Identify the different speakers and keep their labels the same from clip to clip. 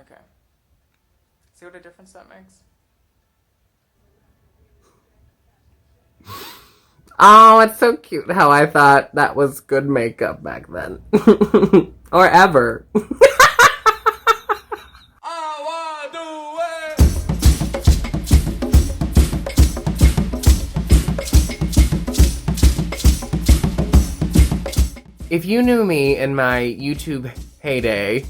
Speaker 1: Okay. See what a difference that makes?
Speaker 2: Oh, it's so cute how I thought that was good makeup back then. Or ever. If you knew me in my YouTube heyday,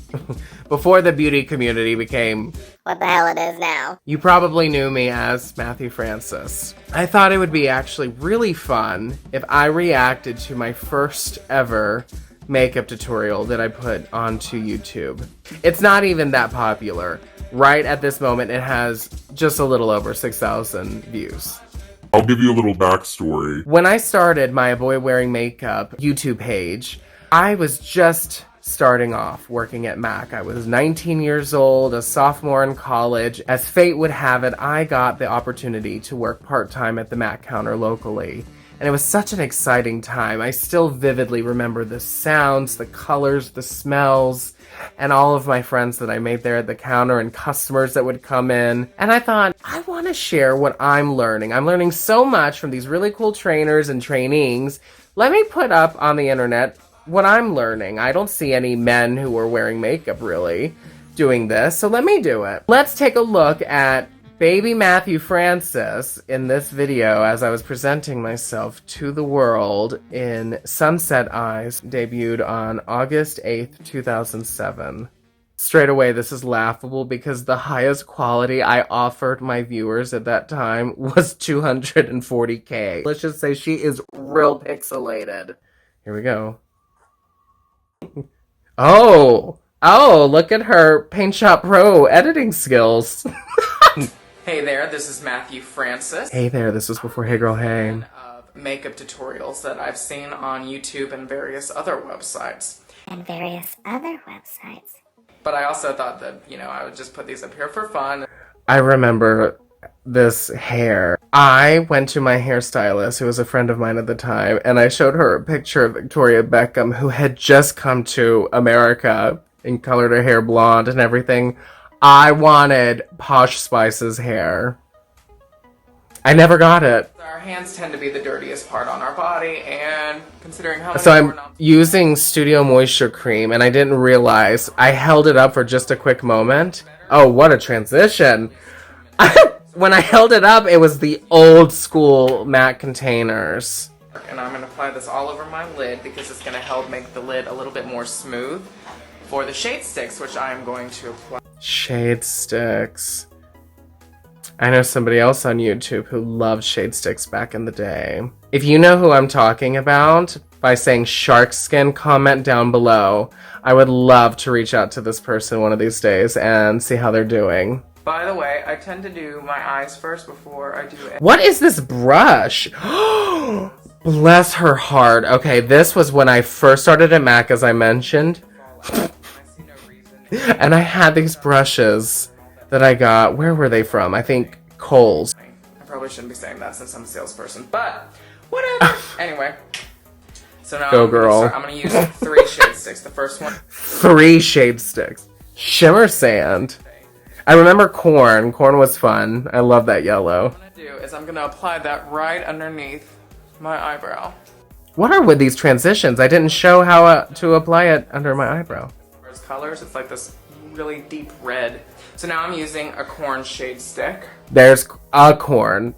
Speaker 2: before the beauty community became
Speaker 3: what the hell it is now,
Speaker 2: you probably knew me as Matthew Francis. I thought it would be actually really fun if I reacted to my first ever makeup tutorial that I put onto YouTube. It's not even that popular. Right at this moment, it has just a little over 6,000 views.
Speaker 4: I'll give you a little backstory.
Speaker 2: When I started my Boy Wearing Makeup YouTube page, I was just starting off working at MAC. I was 19 years old, a sophomore in college. As fate would have it, I got the opportunity to work part-time at the MAC counter locally. And it was such an exciting time. I still vividly remember the sounds, the colors, the smells, and all of my friends that I made there at the counter and customers that would come in. And I thought, I want to share what I'm learning. I'm learning so much from these really cool trainers and trainees. Let me put up on the internet what I'm learning. I don't see any men who are wearing makeup really doing this, so let me do it. Let's take a look at baby Matthew Francis in this video as I was presenting myself to the world in Sunset Eyes, debuted on August 8th, 2007. Straight away, this is laughable because the highest quality I offered my viewers at that time was 240K. Let's just say she is real pixelated. Here we go. Oh, look at her Paint Shop Pro editing skills.
Speaker 1: Hey there, this is Matthew Francis.
Speaker 2: Hey there, this was before Hey Girl Hey.
Speaker 1: Of makeup tutorials that I've seen on YouTube and various other websites. But I also thought that, I would just put these up here for fun.
Speaker 2: I remember this hair. I went to my hairstylist, who was a friend of mine at the time, and I showed her a picture of Victoria Beckham, who had just come to America and colored her hair blonde and everything. I wanted Posh Spice's hair. I never got it.
Speaker 1: Our hands tend to be the dirtiest part on our body, and considering how many
Speaker 2: So I'm using Studio Moisture Cream, and I didn't realize. I held it up for just a quick moment. Oh, what a transition. When I held it up, it was the old school MAC containers.
Speaker 1: And I'm going to apply this all over my lid because it's going to help make the lid a little bit more smooth for the shade sticks, which I am going to apply.
Speaker 2: Shade sticks. I know somebody else on YouTube who loved shade sticks back in the day. If you know who I'm talking about, by saying shark skin, comment down below. I would love to reach out to this person one of these days and see how they're doing.
Speaker 1: By the way, I tend to do my eyes first before I do it.
Speaker 2: What is this brush? Bless her heart. Okay, this was when I first started at MAC, as I mentioned. And I had these brushes that I got. Where were they from? I think Kohl's.
Speaker 1: I probably shouldn't be saying that since I'm a salesperson, but whatever. Anyway, so now
Speaker 2: Go girl.
Speaker 1: I'm going to use 3 shade sticks. The first one.
Speaker 2: 3 shade sticks. Shimmer Sand. I remember Corn. Corn was fun. I love that yellow.
Speaker 1: What I'm going to do is I'm going to apply that right underneath my eyebrow.
Speaker 2: What are with these transitions? I didn't show how to apply it under my eyebrow.
Speaker 1: Colors, it's like this really deep red. So now I'm using a corn shade stick.
Speaker 2: There's a corn.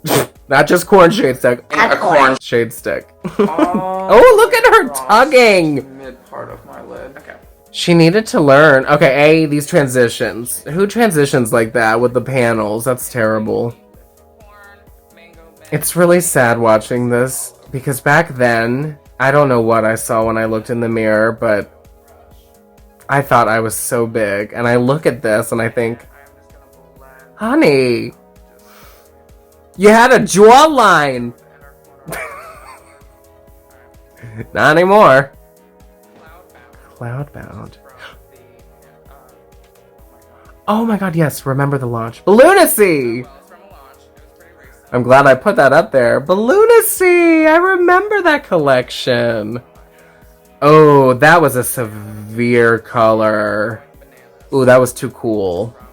Speaker 2: Not just corn shade stick.
Speaker 1: A corn
Speaker 2: shade stick.
Speaker 1: Oh,
Speaker 2: look at her tugging!
Speaker 1: Mid part of my lid. Okay.
Speaker 2: She needed to learn. Okay, these transitions. Who transitions like that with the panels? That's terrible. It's really sad watching this because back then, I don't know what I saw when I looked in the mirror, but I thought I was so big, and I look at this and I think, honey, you had a jawline. Not anymore. Cloudbound. Oh my god, yes, remember the launch. Balloonacy! I'm glad I put that up there. Balloonacy! I remember that collection. Oh, that was a severe color. Ooh, that was too cool.
Speaker 1: From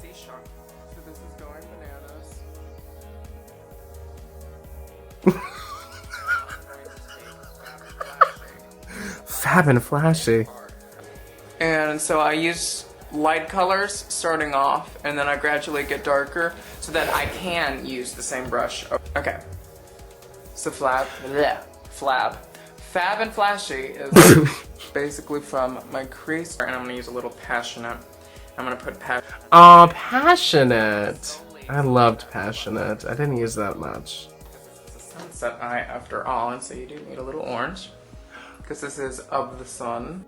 Speaker 1: the C sharp. So this is going bananas.
Speaker 2: Fab and flashy.
Speaker 1: And so I use light colors starting off, and then I gradually get darker so that I can use the same brush. Okay. So Fab and Flashy is basically from my crease, and I'm gonna use a little Passionate. I'm gonna put Passionate.
Speaker 2: Aw, Passionate. I loved Passionate. I didn't use that much.
Speaker 1: It's a sunset eye after all, and so you do need a little orange, because this is of the sun.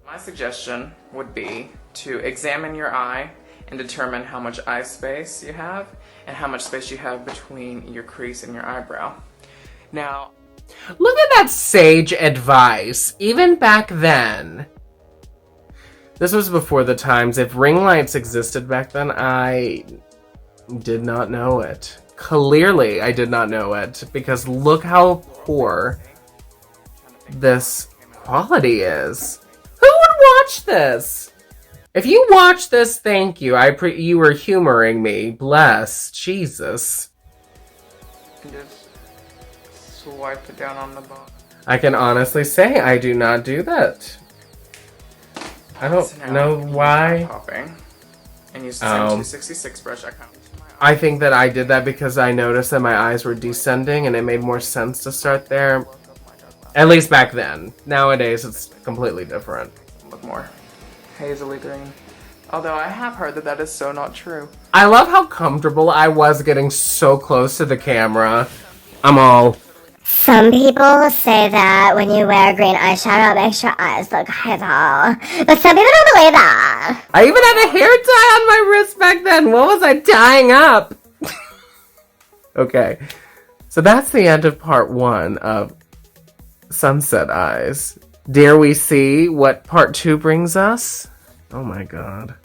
Speaker 1: My suggestion would be to examine your eye and determine how much eye space you have and how much space you have between your crease and your eyebrow. Now,
Speaker 2: Look at that sage advice. Even back then. This was before the times. If ring lights existed back then, I did not know it. Clearly, I did not know it. Because look how poor this quality is. Who would watch this? If you watch this, thank you. You were humoring me. Bless. Jesus.
Speaker 1: just swipe it down on the bottom.
Speaker 2: I can honestly say I do not do that. I don't know why.
Speaker 1: Popping. And use the same 266 brush.
Speaker 2: I think that I did that because I noticed that my eyes were descending and it made more sense to start there. At least back then. Nowadays, it's completely different.
Speaker 1: Look more hazily green. Although I have heard that that is so not true.
Speaker 2: I love how comfortable I was getting so close to the camera. I'm all...
Speaker 3: Some people say that when you wear green eyeshadow, it makes your eyes look hazel. But some people don't believe that.
Speaker 2: I even had a hair tie on my wrist back then. What was I tying up? Okay. So that's the end of part 1 of Sunset Eyes. Dare we see what part 2 brings us? Oh my god.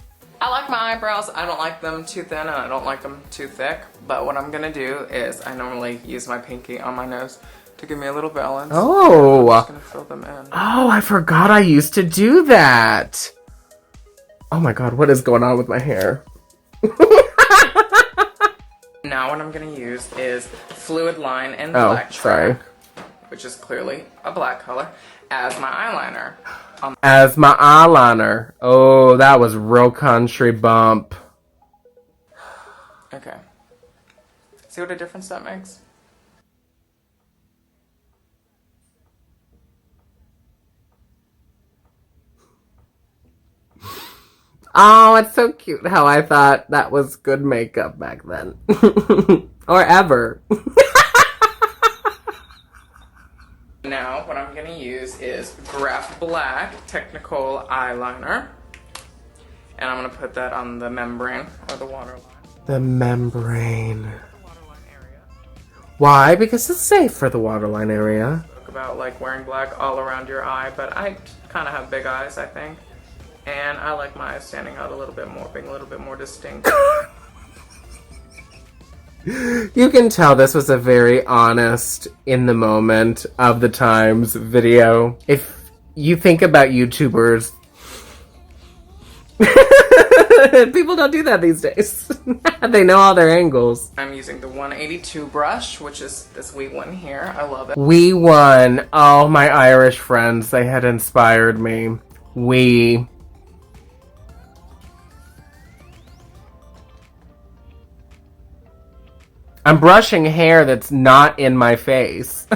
Speaker 1: I like my eyebrows. I don't like them too thin and I don't like them too thick. But what I'm gonna do is I normally use my pinky on my nose to give me a little balance.
Speaker 2: Oh.
Speaker 1: I'm just gonna fill them in.
Speaker 2: Oh, I forgot I used to do that. Oh my god, what is going on with my hair?
Speaker 1: Now what I'm gonna use is Fluid Line and
Speaker 2: Oh,
Speaker 1: Black
Speaker 2: sorry.
Speaker 1: Track, which is clearly a black color, as my eyeliner.
Speaker 2: As my eyeliner. Oh, that was real country bump.
Speaker 1: Okay. See what a difference that makes?
Speaker 2: Oh, it's so cute how I thought that was good makeup back then. Or ever.
Speaker 1: Now, what I'm gonna use is Graph Black Technical Eyeliner. And I'm gonna put that on the membrane, or the waterline.
Speaker 2: The membrane.
Speaker 1: Waterline area.
Speaker 2: Why? Because it's safe for the waterline area.
Speaker 1: Talk about like wearing black all around your eye, but I kind of have big eyes, I think. And I like my eyes standing out a little bit more, being a little bit more distinct.
Speaker 2: You can tell this was a very honest, in the moment, of the times video. If you think about YouTubers, people don't do that these days. They know all their angles.
Speaker 1: I'm using the 182 brush, which is this wee one here. I love it.
Speaker 2: We won. Oh, my Irish friends, they had inspired me. We... I'm brushing hair that's not in my face.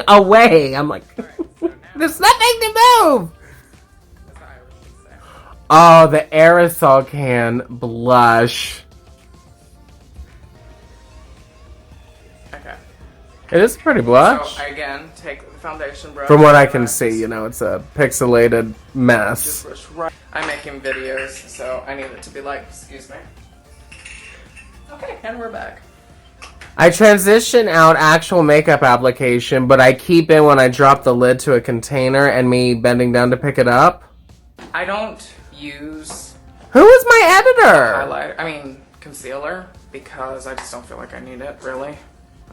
Speaker 2: Away. I'm like, there's nothing to move. Oh, the aerosol can blush.
Speaker 1: Okay.
Speaker 2: It is pretty blush.
Speaker 1: So I again take the foundation brush.
Speaker 2: From what I can see, you know, it's a pixelated mess.
Speaker 1: Just brush right. I'm making videos, so I need it to be like, excuse me. Okay, and we're back.
Speaker 2: I transition out actual makeup application, but I keep in when I drop the lid to a container and me bending down to pick it up.
Speaker 1: I don't use
Speaker 2: Who is my editor?
Speaker 1: highlighter, I mean concealer, because I just don't feel like I need it, really.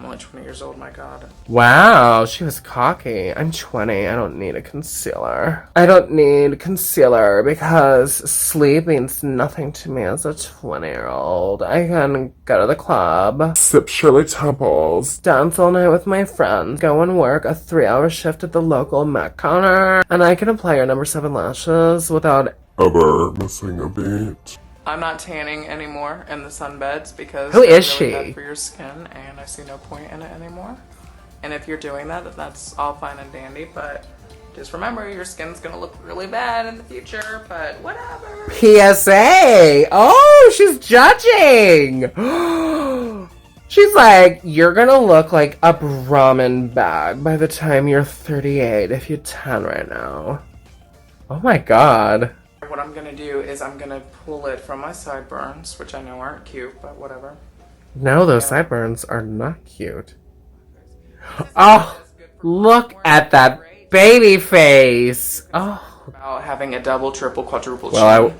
Speaker 1: I'm only 20 years old, my god.
Speaker 2: Wow, she was cocky. I'm 20. I don't need a concealer. I don't need concealer because sleep means nothing to me as a 20-year-old. I can go to the club, sip Shirley Temples, dance all night with my friends, go and work a 3-hour shift at the local Mac counter, and I can apply your number 7 lashes without
Speaker 4: Ever missing a beat.
Speaker 1: I'm not tanning anymore in the sunbeds because
Speaker 2: Who is
Speaker 1: they're really
Speaker 2: she?
Speaker 1: bad for your skin, and I see no point in it anymore. And if you're doing that, that's all fine and dandy, but just remember your skin's gonna look really bad in the future, but whatever.
Speaker 2: PSA. Oh, she's judging. She's like, you're gonna look like a ramen bag by the time you're 38 if you tan right now. Oh my god.
Speaker 1: What I'm gonna do is I'm gonna pull it from my sideburns, which I know aren't cute, but whatever.
Speaker 2: No, those sideburns are not cute. Oh, look at that baby face. Oh.
Speaker 1: About having a double, triple, quadruple chin.
Speaker 2: Well,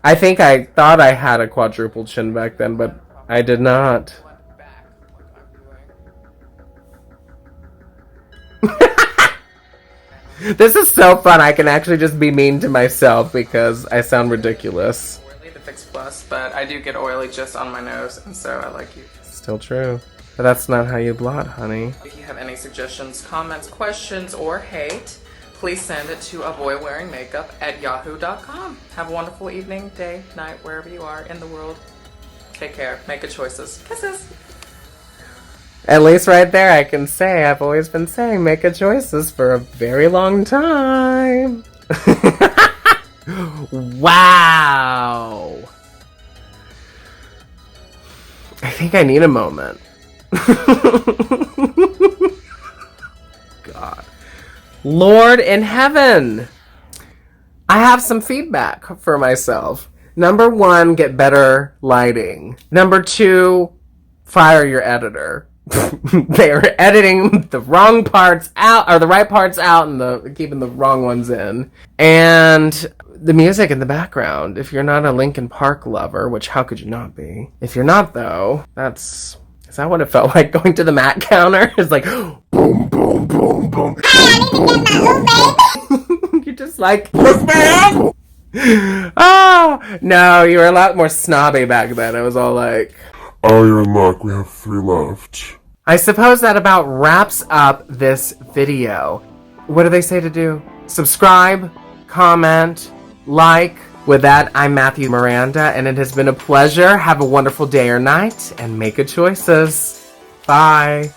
Speaker 2: I think I thought I had a quadruple chin back then, but I did not. This is so fun. I can actually just be mean to myself because I sound ridiculous.
Speaker 1: Oily to Fix Plus, but I do get oily just on my nose, and so I like you.
Speaker 2: Still true. But that's not how you blot, honey.
Speaker 1: If you have any suggestions, comments, questions, or hate, please send it to avoidwearingmakeup@yahoo.com. Have a wonderful evening, day, night, wherever you are in the world. Take care. Make good choices. Kisses.
Speaker 2: At least right there I can say I've always been saying make good choices for a very long time. Wow. I think I need a moment. God. Lord in heaven. I have some feedback for myself. Number 1, get better lighting. Number 2, fire your editor. They are editing the wrong parts out, or the right parts out, and keeping the wrong ones in. And the music in the background, if you're not a Linkin Park lover, which how could you not be? If you're not, though, is that what it felt like going to the Mac counter? It's like, boom, boom, boom, boom. You're just like, yes, ma'am! Oh, no, you were a lot more snobby back then. It was all like,
Speaker 4: Oh, you're in luck. We have 3 left.
Speaker 2: I suppose that about wraps up this video. What do they say to do? Subscribe, comment, like. With that, I'm Mathieu Miranda, and it has been a pleasure. Have a wonderful day or night, and make good choices. Bye.